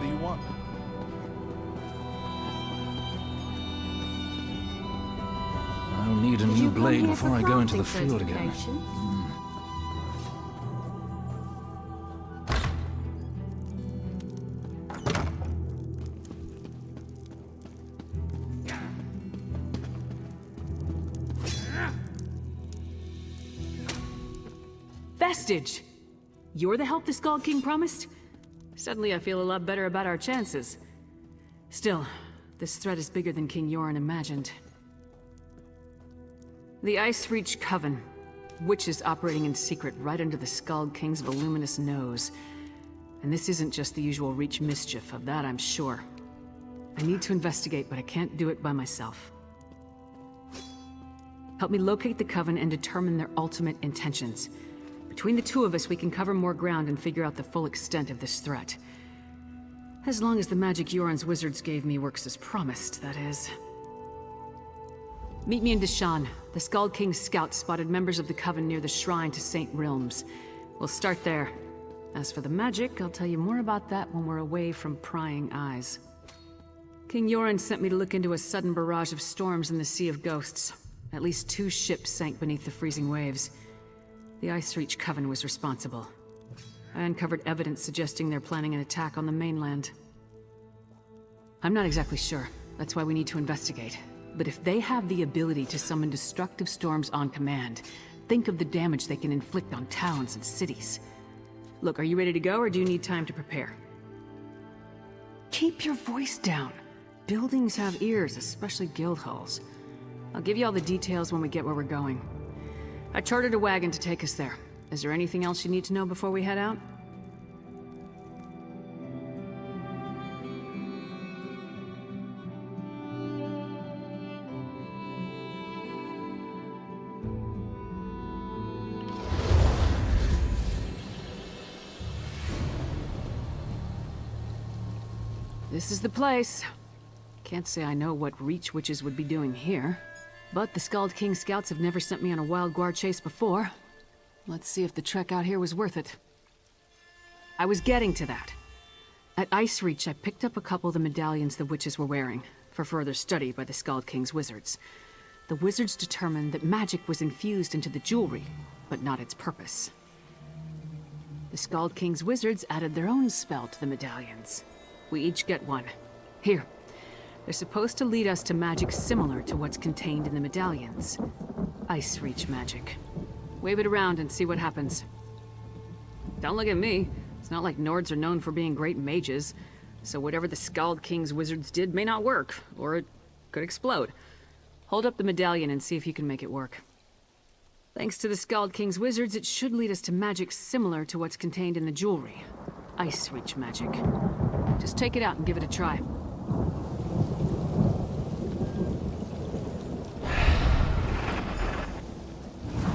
do you want? I'll need a new blade before I go into the field again. Vestige! You're the help the Skald-King promised? Suddenly I feel a lot better about our chances. Still, this threat is bigger than King Jorunn imagined. The Icereach Coven. Witches operating in secret right under the Skald-King's voluminous nose. And this isn't just the usual Reach mischief, of that I'm sure. I need to investigate, but I can't do it by myself. Help me locate the Coven and determine their ultimate intentions. Between the two of us, we can cover more ground and figure out the full extent of this threat. As long as the magic Jorunn's wizards gave me works as promised, that is. Meet me in Deshan. The Skald-King's scouts spotted members of the Coven near the shrine to St. Realms. We'll start there. As for the magic, I'll tell you more about that when we're away from prying eyes. King Jorunn sent me to look into a sudden barrage of storms in the Sea of Ghosts. At least 2 ships sank beneath the freezing waves. The Icereach Coven was responsible. I uncovered evidence suggesting they're planning an attack on the mainland. I'm not exactly sure. That's why we need to investigate. But if they have the ability to summon destructive storms on command, think of the damage they can inflict on towns and cities. Look, are you ready to go, or do you need time to prepare? Keep your voice down. Buildings have ears, especially guild halls. I'll give you all the details when we get where we're going. I chartered a wagon to take us there. Is there anything else you need to know before we head out? This is the place. Can't say I know what Reach witches would be doing here. But the Skald-King scouts have never sent me on a wild guard chase before. Let's see if the trek out here was worth it. I was getting to that. At Icereach, I picked up a couple of the medallions the witches were wearing, for further study by the Skald-King's wizards. The wizards determined that magic was infused into the jewelry, but not its purpose. The Skald-King's wizards added their own spell to the medallions. We each get one. Here. They're supposed to lead us to magic similar to what's contained in the medallions. Icereach magic. Wave it around and see what happens. Don't look at me. It's not like Nords are known for being great mages, so whatever the Skald-King's wizards did may not work, or it could explode. Hold up the medallion and see if you can make it work. Thanks to the Skald-King's wizards, it should lead us to magic similar to what's contained in the jewelry. Icereach magic. Just take it out and give it a try.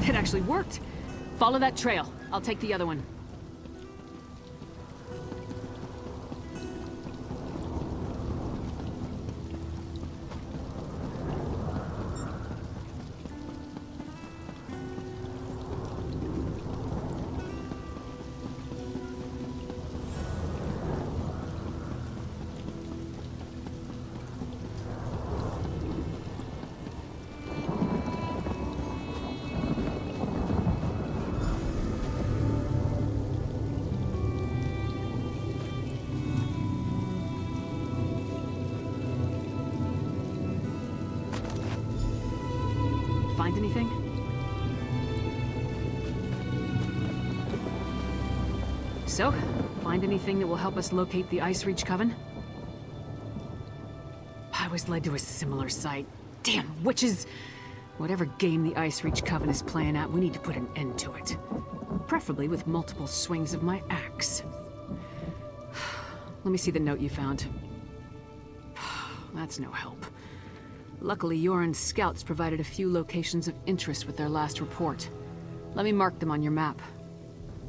It actually worked. Follow that trail. I'll take the other one. Find anything? So, find anything that will help us locate the Icereach Coven? I was led to a similar site. Damn witches! Whatever game the Icereach Coven is playing at, we need to put an end to it. Preferably with multiple swings of my axe. Let me see the note you found. That's no help. Luckily, Jorunn's scouts provided a few locations of interest with their last report. Let me mark them on your map.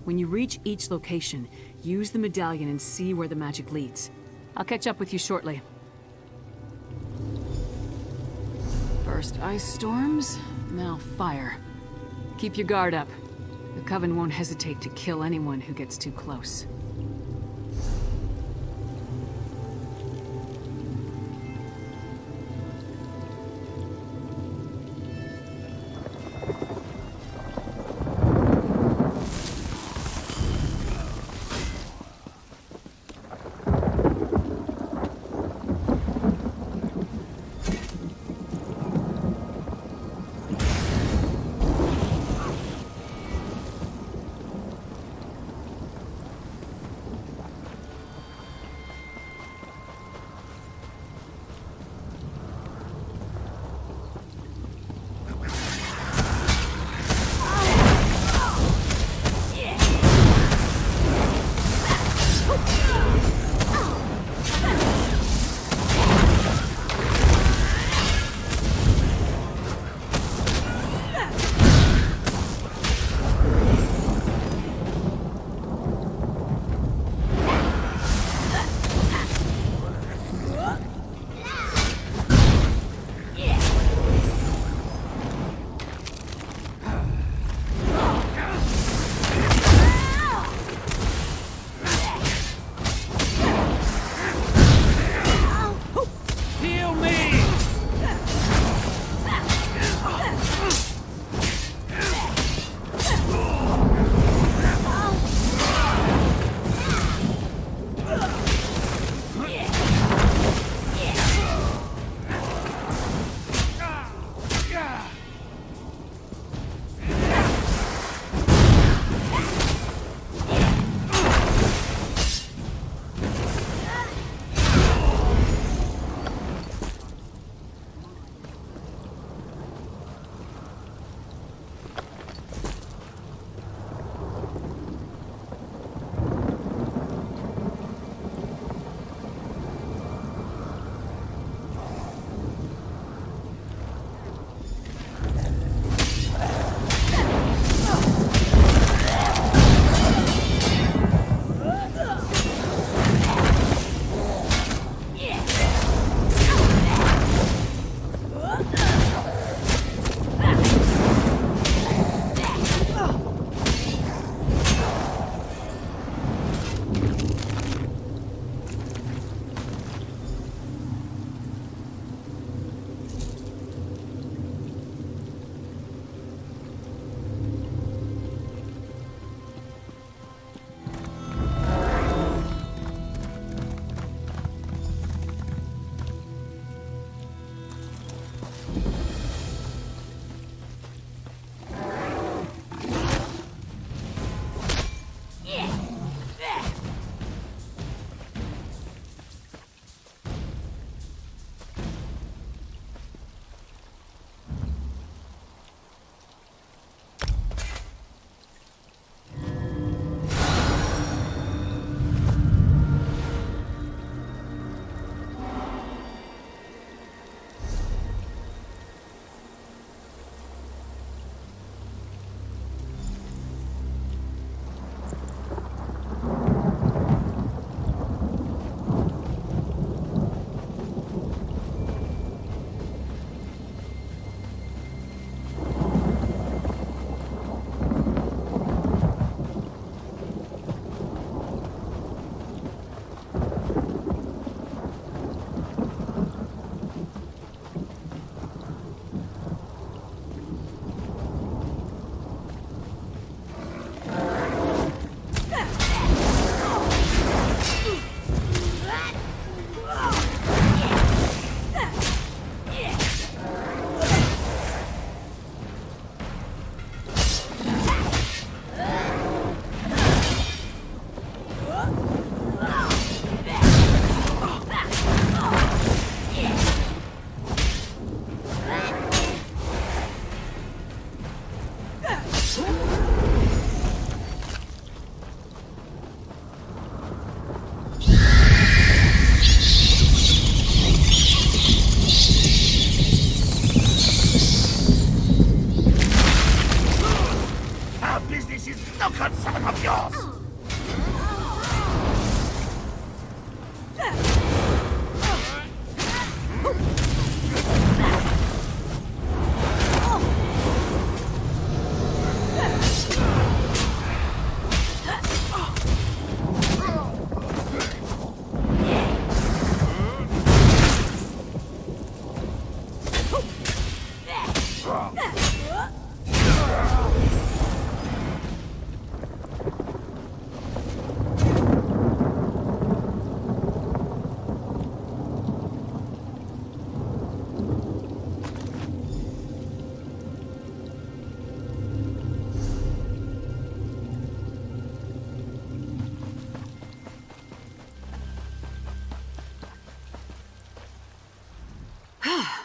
When you reach each location, use the medallion and see where the magic leads. I'll catch up with you shortly. First ice storms, now fire. Keep your guard up. The Coven won't hesitate to kill anyone who gets too close.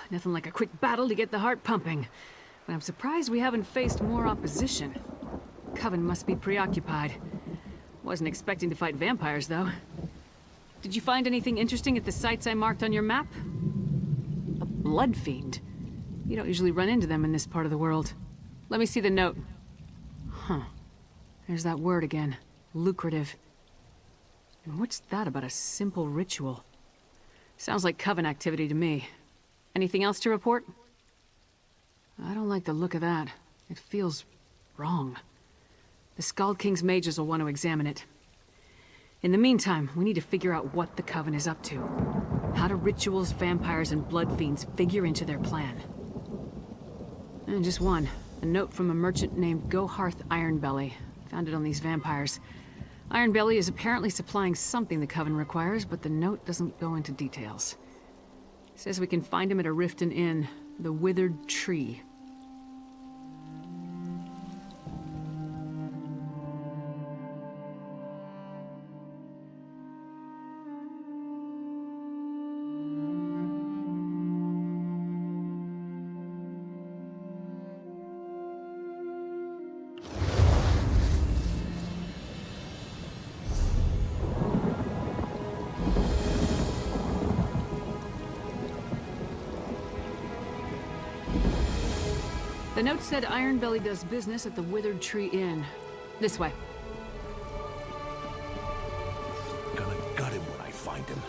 Nothing like a quick battle to get the heart pumping. But I'm surprised we haven't faced more opposition. Coven must be preoccupied. Wasn't expecting to fight vampires, though. Did you find anything interesting at the sites I marked on your map? A blood fiend. You don't usually run into them in this part of the world. Let me see the note. Huh. There's that word again. Lucrative. And what's that about a simple ritual? Sounds like Coven activity to me. Anything else to report? I don't like the look of that. It feels wrong. The Skald-King's mages will want to examine it. In the meantime, we need to figure out what the Coven is up to. How do rituals, vampires, and blood fiends figure into their plan? And just one. A note from a merchant named Goharth Ironbelly. Found it on these vampires. Ironbelly is apparently supplying something the Coven requires, but the note doesn't go into details. It says we can find him at a Riften Inn, the Withered Tree. The note said Ironbelly does business at the Withered Tree Inn. This way. Gonna gut him when I find him.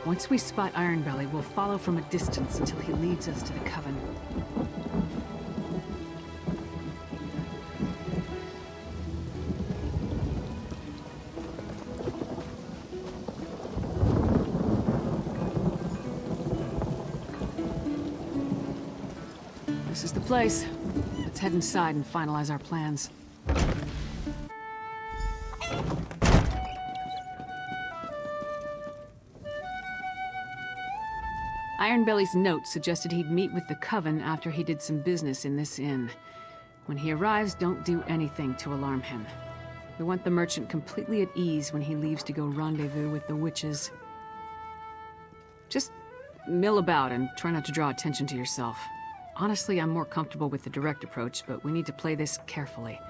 Once we spot Ironbelly, we'll follow from a distance until he leads us to the Coven. This is the place. Let's head inside and finalize our plans. Ironbelly's note suggested he'd meet with the Coven after he did some business in this inn. When he arrives, don't do anything to alarm him. We want the merchant completely at ease when he leaves to go rendezvous with the witches. Just mill about and try not to draw attention to yourself. Honestly, I'm more comfortable with the direct approach, but we need to play this carefully.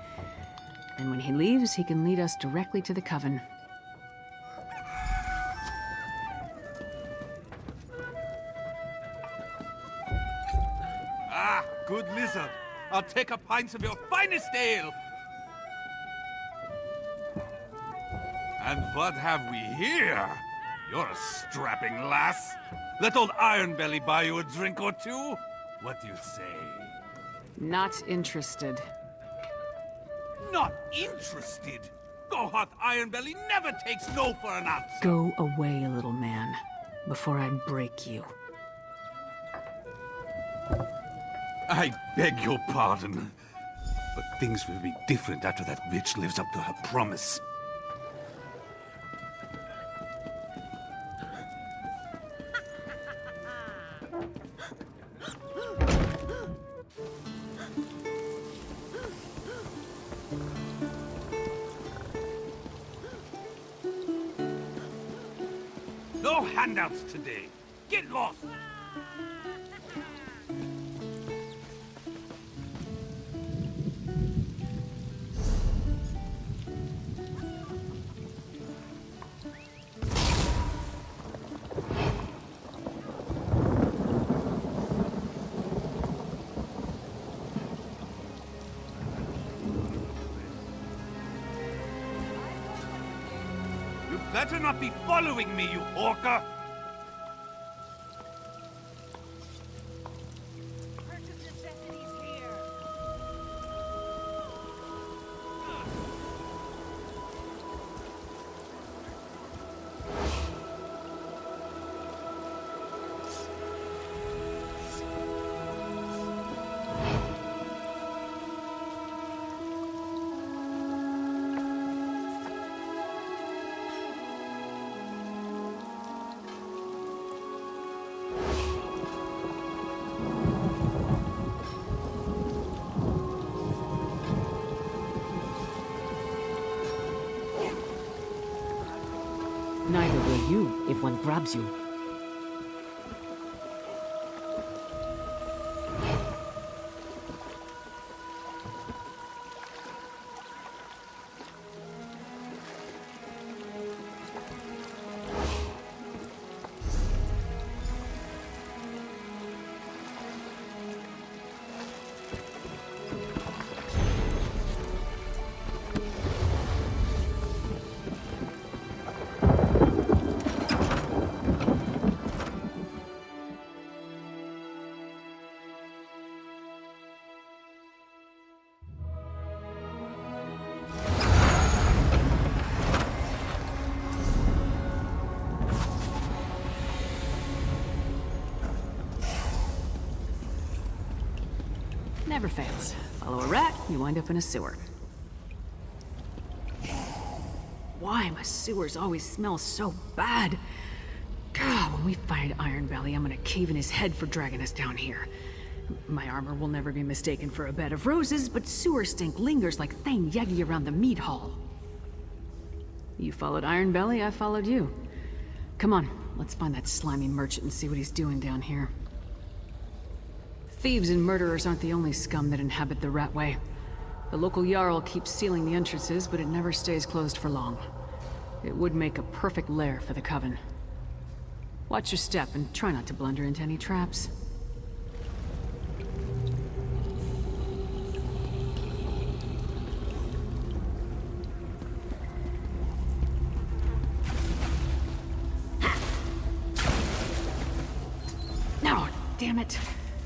And when he leaves, he can lead us directly to the Coven. Ah, good lizard. I'll take a pint of your finest ale. And what have we here? You're a strapping lass. Let old Ironbelly buy you a drink or two. What do you say? Not interested. Not interested? Goharth Ironbelly never takes no for an answer. Go away, little man, before I break you. I beg your pardon, but things will be different after that bitch lives up to her promise. No handouts today. Get lost. Better not be following me, you orca! Neither will you if one grabs you. Never fails. Follow a rat, you wind up in a sewer. Why my sewers always smell so bad? God, when we find Ironbelly, I'm gonna cave in his head for dragging us down here. My armor will never be mistaken for a bed of roses, but sewer stink lingers like Thane Yegi around the mead hall. You followed Ironbelly, I followed you. Come on, let's find that slimy merchant and see what he's doing down here. Thieves and murderers aren't the only scum that inhabit the Ratway. The local Jarl keeps sealing the entrances, but it never stays closed for long. It would make a perfect lair for the Coven. Watch your step and try not to blunder into any traps. No, damn it.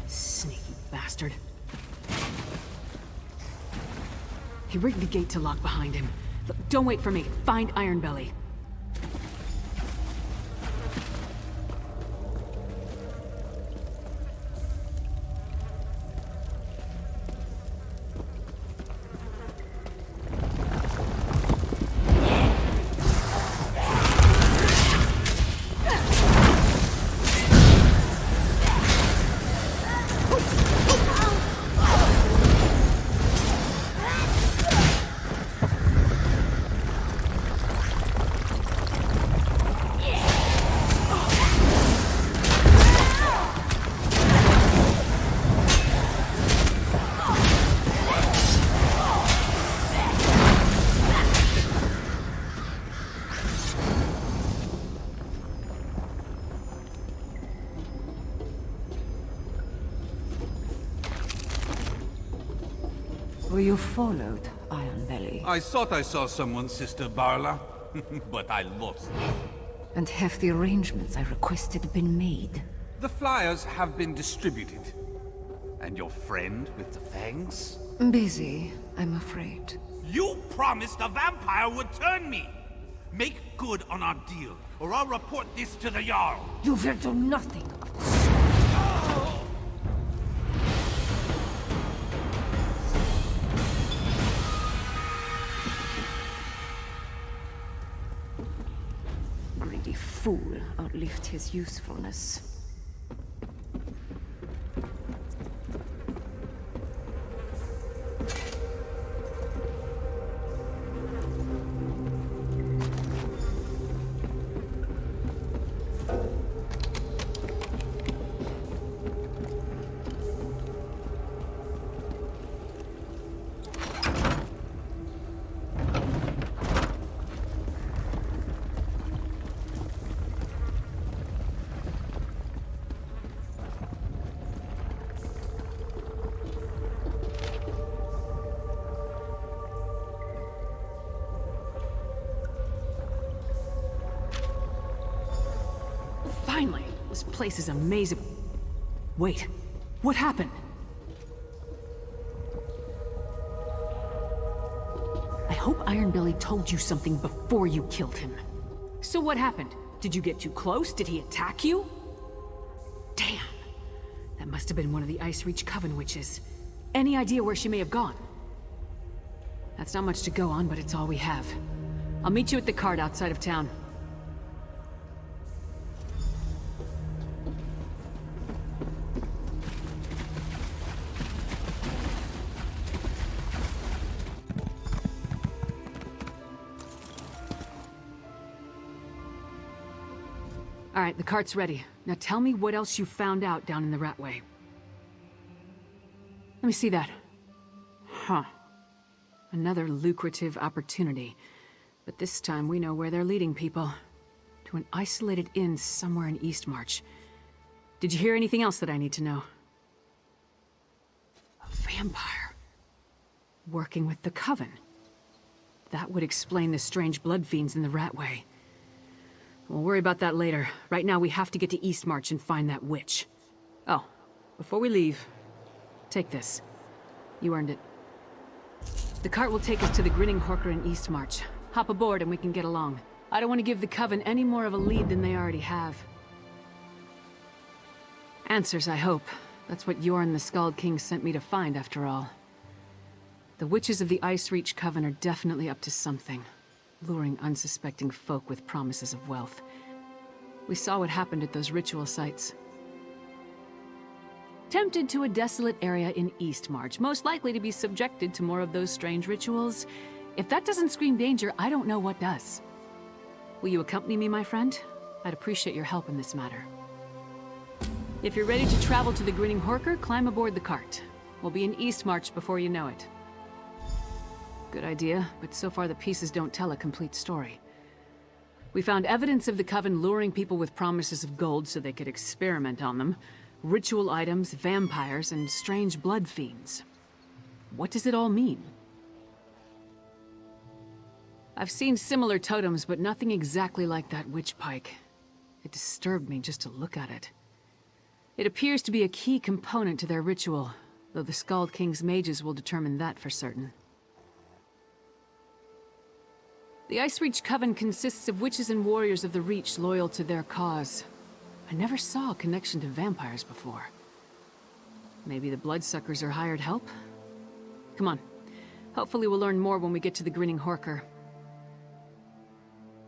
Sneaky bastard. He rigged the gate to lock behind him. Look, don't wait for me. Find Ironbelly. Were you followed, Ironbelly? I thought I saw someone, Sister Barla, but I lost. And have the arrangements I requested been made? The flyers have been distributed. And your friend with the fangs? Busy, I'm afraid. You promised a vampire would turn me! Make good on our deal, or I'll report this to the Jarl! You will do nothing. Greedy fool outlived his usefulness. Finally! This place is amazing. Wait, what happened? I hope Ironbelly told you something before you killed him. So what happened? Did you get too close? Did he attack you? Damn! That must have been one of the Icereach Coven witches. Any idea where she may have gone? That's not much to go on, but it's all we have. I'll meet you at the cart outside of town. All right, the cart's ready. Now tell me what else you found out down in the Ratway. Let me see that. Huh. Another lucrative opportunity. But this time we know where they're leading people. To an isolated inn somewhere in Eastmarch. Did you hear anything else that I need to know? A vampire. Working with the Coven. That would explain the strange blood fiends in the Ratway. We'll worry about that later. Right now we have to get to Eastmarch and find that witch. Oh, before we leave, take this. You earned it. The cart will take us to the Grinning Horker in Eastmarch. Hop aboard and we can get along. I don't want to give the Coven any more of a lead than they already have. Answers, I hope. That's what Jorunn the Skald-King sent me to find, after all. The witches of the Icereach Coven are definitely up to something, luring unsuspecting folk with promises of wealth. We saw what happened at those ritual sites. Tempted to a desolate area in Eastmarch, most likely to be subjected to more of those strange rituals. If that doesn't scream danger, I don't know what does. Will you accompany me, my friend? I'd appreciate your help in this matter. If you're ready to travel to the Grinning Horker, climb aboard the cart. We'll be in Eastmarch before you know it. Good idea, but so far the pieces don't tell a complete story. We found evidence of the Coven luring people with promises of gold so they could experiment on them. Ritual items, vampires, and strange blood fiends. What does it all mean? I've seen similar totems, but nothing exactly like that witch pike. It disturbed me just to look at it. It appears to be a key component to their ritual, though the Skald-King's mages will determine that for certain. The Icereach Coven consists of witches and warriors of the Reach loyal to their cause. I never saw a connection to vampires before. Maybe the bloodsuckers are hired help? Come on. Hopefully we'll learn more when we get to the Grinning Horker.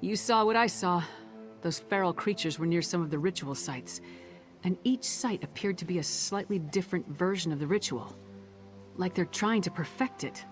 You saw what I saw. Those feral creatures were near some of the ritual sites, and each site appeared to be a slightly different version of the ritual. Like they're trying to perfect it.